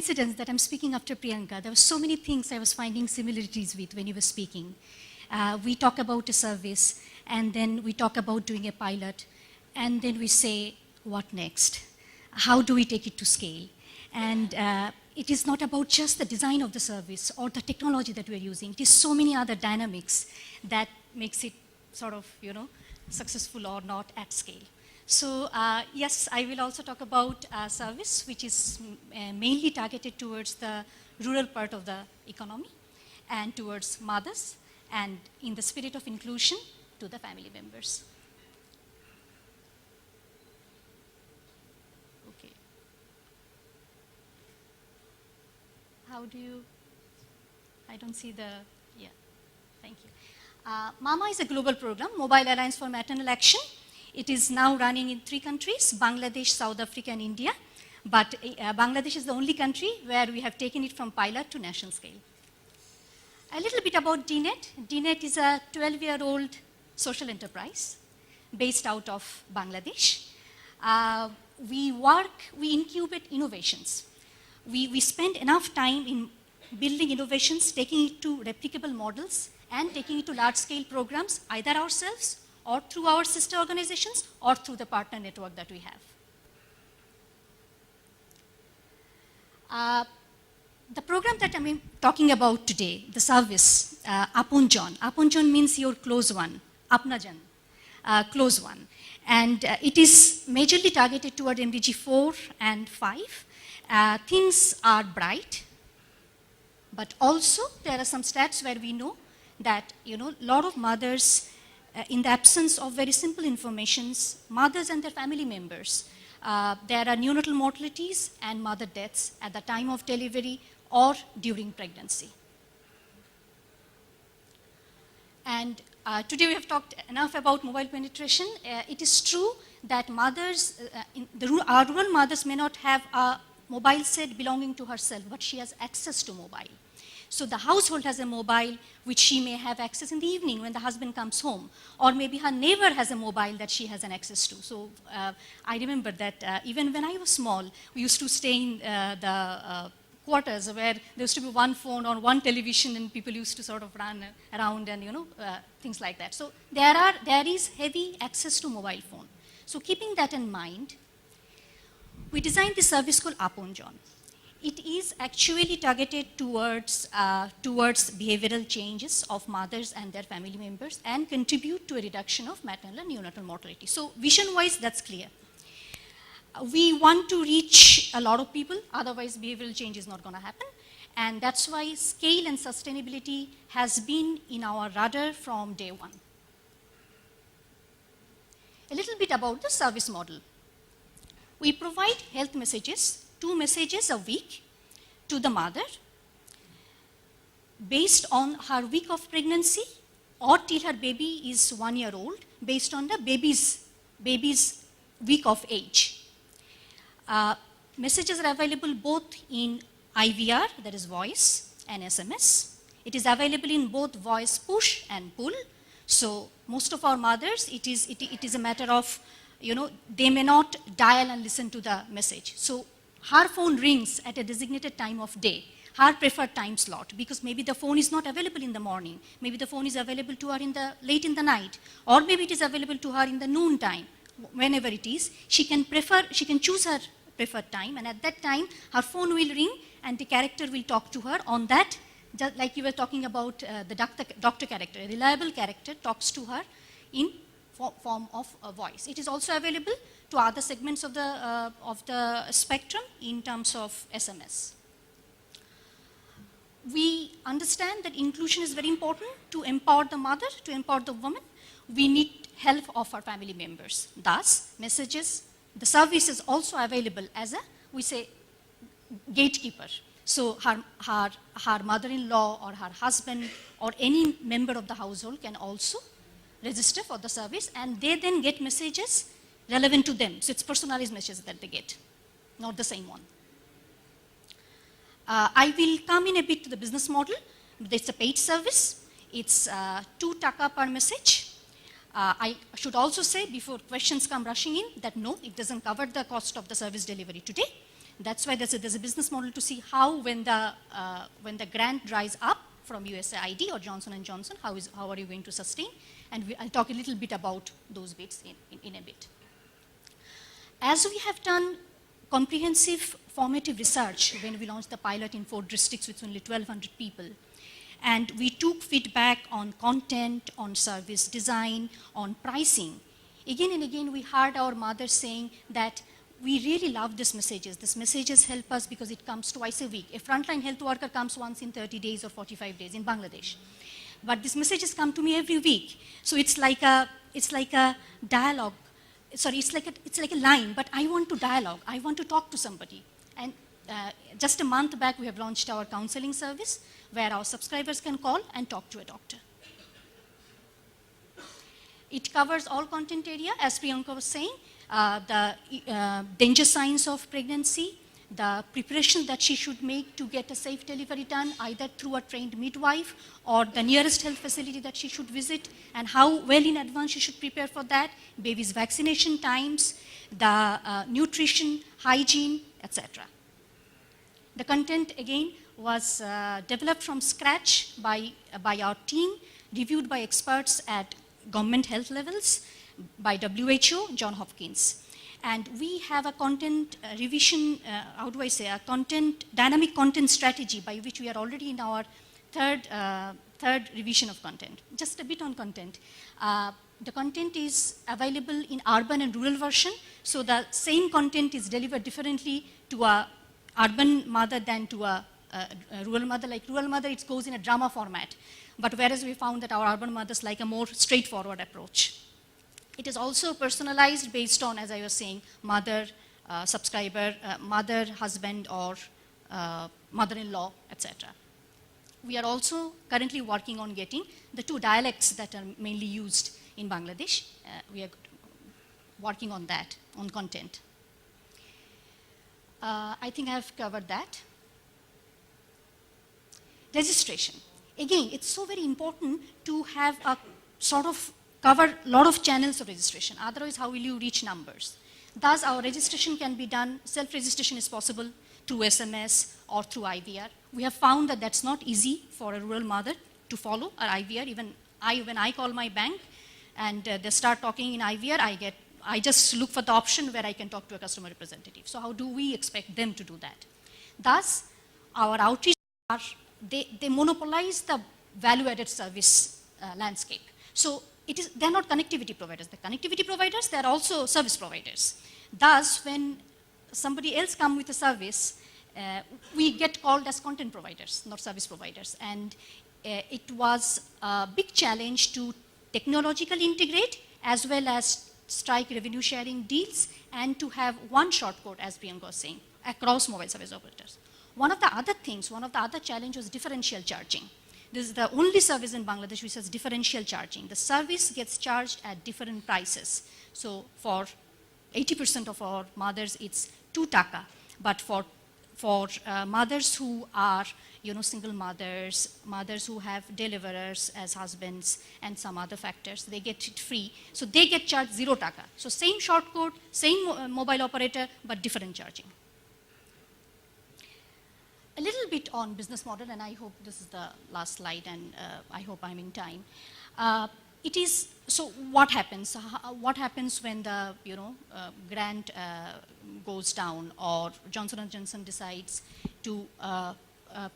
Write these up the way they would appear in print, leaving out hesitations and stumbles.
coincidence that I'm speaking after Priyanka. There were so many things I was finding similarities with when you were speaking. We talk about a service, and then we talk about doing a pilot, and then we say, what next? How do we take it to scale? And it is not about just the design of the service or the technology that we're using. It is so many other dynamics that makes it sort of, successful or not at scale. So yes, I will also talk about service, which is mainly targeted towards the rural part of the economy and towards mothers, and in the spirit of inclusion to the family members. Okay. How do you, I don't see the, yeah, thank you. MAMA is a global program, Mobile Alliance for Maternal Action. It is now running in 3 countries, Bangladesh, South Africa, and India. But Bangladesh is the only country where we have taken it from pilot to national scale. A little bit about DNET. DNET is a 12-year-old social enterprise based out of Bangladesh. We incubate innovations. We spend enough time in building innovations, taking it to replicable models, and taking it to large-scale programs, either ourselves or through our sister organizations or through the partner network that we have. The program that I'm talking about today, the service, Aponjon. Aponjon means your close one, Apnajan, close one. And it is majorly targeted toward MDG 4 and 5. Things are bright, but also there are some stats where we know that, a lot of mothers, in the absence of very simple informations, mothers and their family members, there are neonatal mortalities and mother deaths at the time of delivery or during pregnancy. And today we have talked enough about mobile penetration. It is true that mothers, our rural mothers may not have a mobile set belonging to herself, but she has access to mobile. So the household has a mobile which she may have access in the evening when the husband comes home, or maybe her neighbor has a mobile that she has an access to. So I remember that even when I was small, we used to stay in the quarters where there used to be one phone or one television, and people used to sort of run around and things like that. So there is heavy access to mobile phone. So keeping that in mind, we designed this service called Aponjon. It is actually targeted towards behavioral changes of mothers and their family members and contribute to a reduction of maternal and neonatal mortality. So vision-wise, that's clear. We want to reach a lot of people, otherwise behavioral change is not going to happen. And that's why scale and sustainability has been in our radar from day one. A little bit about the service model. We provide health messages, 2 messages a week to the mother based on her week of pregnancy or till her baby is 1 year old, based on the baby's week of age. Messages are available both in IVR, that is voice, and SMS. It is available in both voice push and pull. So most of our mothers, it is a matter of, they may not dial and listen to the message. So her phone rings at a designated time of day, her preferred time slot, because maybe the phone is not available in the morning, maybe the phone is available to her late in the night, or maybe it is available to her in the noon time. Whenever it is, she can choose her preferred time, and at that time, her phone will ring and the character will talk to her on that, just like you were talking about the doctor character. A reliable character talks to her in form of a voice. It is also available to other segments of the spectrum in terms of SMS. We understand that inclusion is very important to empower the mother, to empower the woman. We need help of our family members. Thus, messages, the service is also available as we say, gatekeeper. So her mother-in-law or her husband or any member of the household can also register for the service, and they then get messages relevant to them. So it's personalized messages that they get, not the same one. I will come in a bit to the business model. It's a paid service. It's 2 taka per message. I should also say, before questions come rushing in, that no, it doesn't cover the cost of the service delivery today. That's why there's a business model to see how when the grant dries up from USAID or Johnson & Johnson, how are you going to sustain? And I'll talk a little bit about those bits in a bit. As we have done comprehensive formative research when we launched the pilot in 4 districts with only 1,200 people, and we took feedback on content, on service design, on pricing. Again and again, we heard our mothers saying that we really love these messages. These messages help us because it comes twice a week. A frontline health worker comes once in 30 days or 45 days in Bangladesh. But these messages come to me every week. So it's like a dialogue. Sorry, it's like a line, but I want to dialogue. I want to talk to somebody. And just a month back, we have launched our counseling service where our subscribers can call and talk to a doctor. It covers all content area, as Priyanka was saying, the danger signs of pregnancy, the preparation that she should make to get a safe delivery done, either through a trained midwife or the nearest health facility that she should visit, and how well in advance she should prepare for that, baby's vaccination times, the nutrition, hygiene, etc. The content, again, was developed from scratch by our team, reviewed by experts at government health levels, by WHO, Johns Hopkins. And we have a content revision, dynamic content strategy by which we are already in our third revision of content. Just a bit on content. The content is available in urban and rural version, so the same content is delivered differently to a urban mother than to a rural mother. Like rural mother, it goes in a drama format. But whereas we found that our urban mothers like a more straightforward approach. It is also personalized based on, as I was saying, mother, subscriber, mother, husband, or mother-in-law, etc. We are also currently working on getting the 2 dialects that are mainly used in Bangladesh. We are working on that, on content. I think I have covered that. Registration. Again, it's so very important to have a sort of cover a lot of channels of registration. Otherwise, how will you reach numbers? Thus, our registration can be done, self-registration is possible through SMS or through IVR. We have found that that's not easy for a rural mother to follow our IVR. Even when I call my bank and they start talking in IVR, I just look for the option where I can talk to a customer representative. So how do we expect them to do that? Thus, our outreach they monopolize the value-added service landscape. So they're not connectivity providers. The connectivity providers, they're also service providers. Thus, when somebody else comes with a service, we get called as content providers, not service providers. And it was a big challenge to technologically integrate as well as strike revenue sharing deals and to have one shortcode, as Priyanka was saying, across mobile service operators. One of the other challenges was differential charging. This is the only service in Bangladesh which has differential charging. The service gets charged at different prices. So for 80% of our mothers, it's 2 taka. But for mothers who are, single mothers, mothers who have deliverers as husbands and some other factors, they get it free. So they get charged 0 taka. So same shortcode, same mobile operator, but different charging. A little bit on business model, and I hope this is the last slide, and I hope I'm in time. So what happens? What happens when the grant goes down, or Johnson & Johnson decides to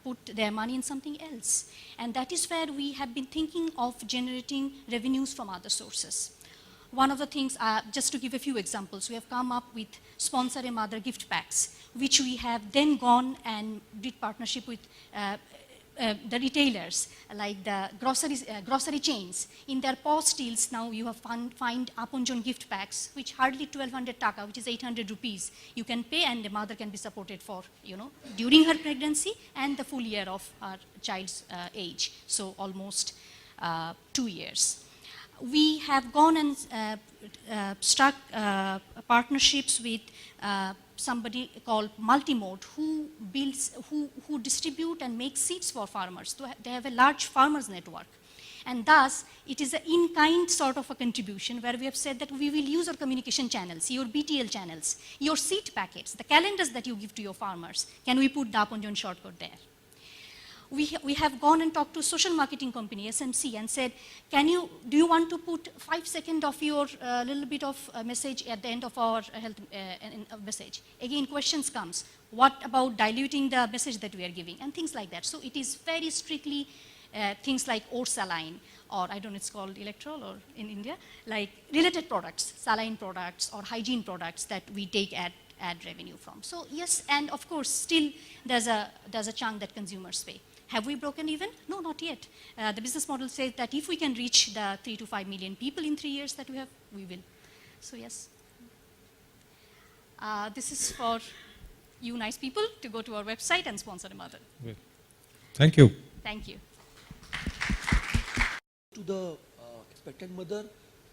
put their money in something else? And that is where we have been thinking of generating revenues from other sources. One of the things, just to give a few examples, we have come up with Sponsor a Mother gift packs, which we have then gone and did partnership with the retailers, like the grocery chains. In their POS deals now, you have find Aponjon gift packs, which hardly 1,200 taka, which is 800 rupees. You can pay, and the mother can be supported for, during her pregnancy and the full year of her child's age, so almost 2 years. We have gone and struck partnerships with somebody called Multimode, who distribute and make seeds for farmers. So they have a large farmers network. And thus, it is an in-kind sort of a contribution where we have said that we will use our communication channels, your BTL channels, your seed packets, the calendars that you give to your farmers. Can we put the Apanjan shortcode there? We have gone and talked to social marketing company, SMC, and said, do you want to put 5 seconds of your little bit of message at the end of our health message? Again, questions comes. What about diluting the message that we are giving? And things like that. So it is very strictly things like or saline, or I don't know, it's called electrol or in India, like related products, saline products or hygiene products that we take ad revenue from. So yes, and of course, still there's a chunk that consumers pay. Have we broken even? No, not yet. The business model says that if we can reach the 3 to 5 million people in 3 years that we have, we will. So yes. This is for you nice people to go to our website and sponsor a mother. Great. Thank you. Thank you. To the expectant mother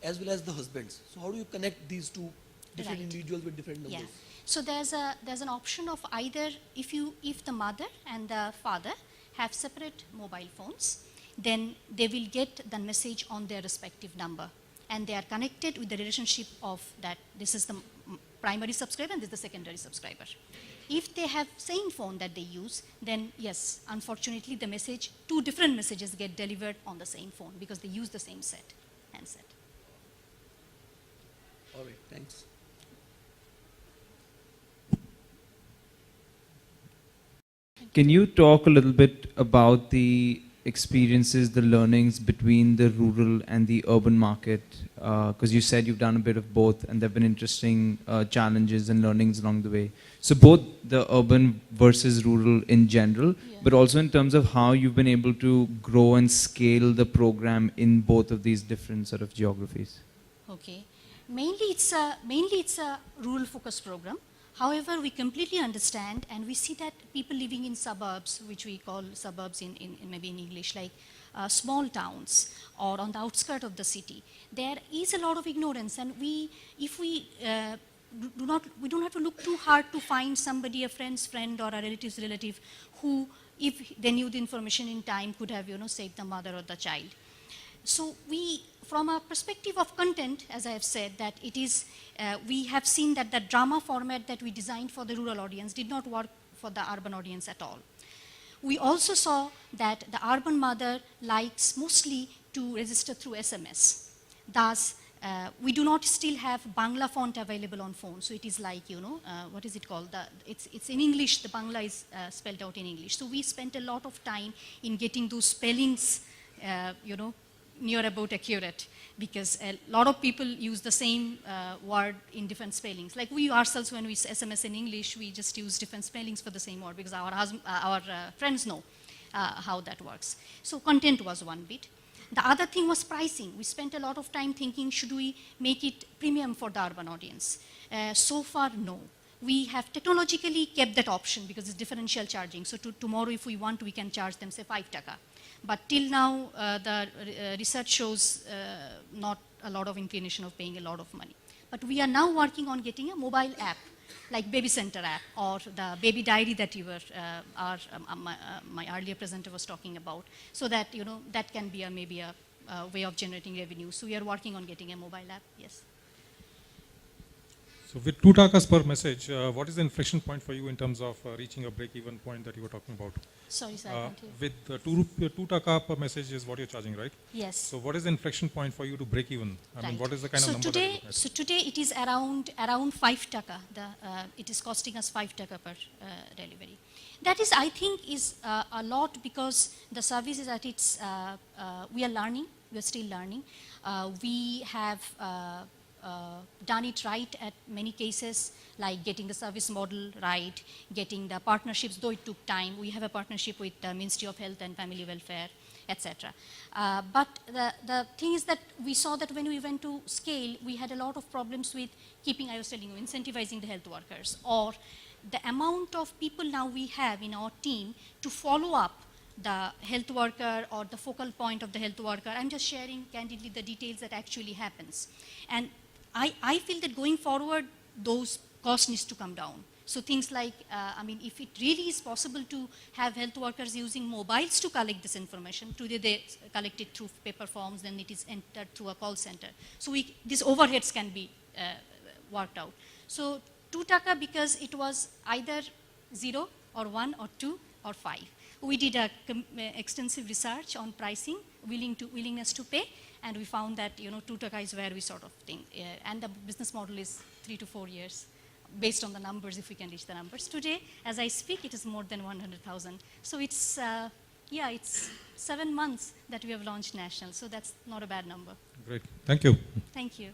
as well as the husbands. So how do you connect these two different Right. individuals with different numbers? Yeah. So there's an option of either if the mother and the father have separate mobile phones, then they will get the message on their respective number, and they are connected with the relationship of that. This is the primary subscriber and this is the secondary subscriber. If they have same phone that they use, then yes, unfortunately the message, 2 different messages get delivered on the same phone because they use the same handset. All right, thanks. Can you talk a little bit about the experiences, the learnings between the rural and the urban market? Because you said you've done a bit of both, and there have been interesting challenges and learnings along the way. So both the urban versus rural in general, but also in terms of how you've been able to grow and scale the program in both of these different sort of geographies. Okay. Mainly it's a rural focused program. However, we completely understand and we see that people living in suburbs, which we call suburbs in maybe in English, like small towns or on the outskirts of the city, there is a lot of ignorance, and we don't have to look too hard to find somebody, a friend's friend or a relative's relative, who, if they knew the information in time, could have saved the mother or the child. So we, from a perspective of content, as I have said, that it is, we have seen that the drama format that we designed for the rural audience did not work for the urban audience at all. We also saw that the urban mother likes mostly to register through SMS. Thus, we do not still have Bangla font available on phone. So it is like, what is it called? It's in English, the Bangla is spelled out in English. So we spent a lot of time in getting those spellings, near about accurate, because a lot of people use the same word in different spellings. Like we ourselves, when we SMS in English, we just use different spellings for the same word because our friends know how that works. So content was one bit. The other thing was pricing. We spent a lot of time thinking, should we make it premium for the urban audience? So far, no. We have technologically kept that option because it's differential charging. So tomorrow, if we want, we can charge them, say, 5 taka. But till now, the research shows not a lot of inclination of paying a lot of money. But we are now working on getting a mobile app, like Baby Center app or the baby diary that you were, my earlier presenter was talking about, so that that can be maybe a way of generating revenue. So we are working on getting a mobile app. Yes. So with 2 takas per message, what is the inflection point for you in terms of reaching a break-even point that you were talking about? Sorry, sir. I can't hear. With 2 taka per message is what you're charging, right? Yes. So what is the inflection point for you to break even? I mean, what is the kind of number that you look at? So today it is around 5 taka. It is costing us 5 taka per delivery. That is, I think, is a lot because the service is at its, we are learning, we are still learning. We have done it right at many cases, like getting the service model right, getting the partnerships, though it took time. We have a partnership with the Ministry of Health and Family Welfare, etc. But the thing is that we saw that when we went to scale, we had a lot of problems with keeping, I was telling you, incentivizing the health workers, or the amount of people now we have in our team to follow up the health worker or the focal point of the health worker. I'm just sharing candidly the details that actually happens. And I feel that going forward, those costs needs to come down. So things like, if it really is possible to have health workers using mobiles to collect this information, today they collect it through paper forms, then it is entered through a call center. So these overheads can be worked out. So 2 taka because it was either 0 or 1 or 2 or 5. We did extensive research on pricing, willingness to pay, and we found that 2 taka is where we sort of think, and the business model is 3 to 4 years, based on the numbers, if we can reach the numbers. Today, as I speak, it is more than 100,000. So it's 7 months that we have launched national, so that's not a bad number. Great. Thank you. Thank you.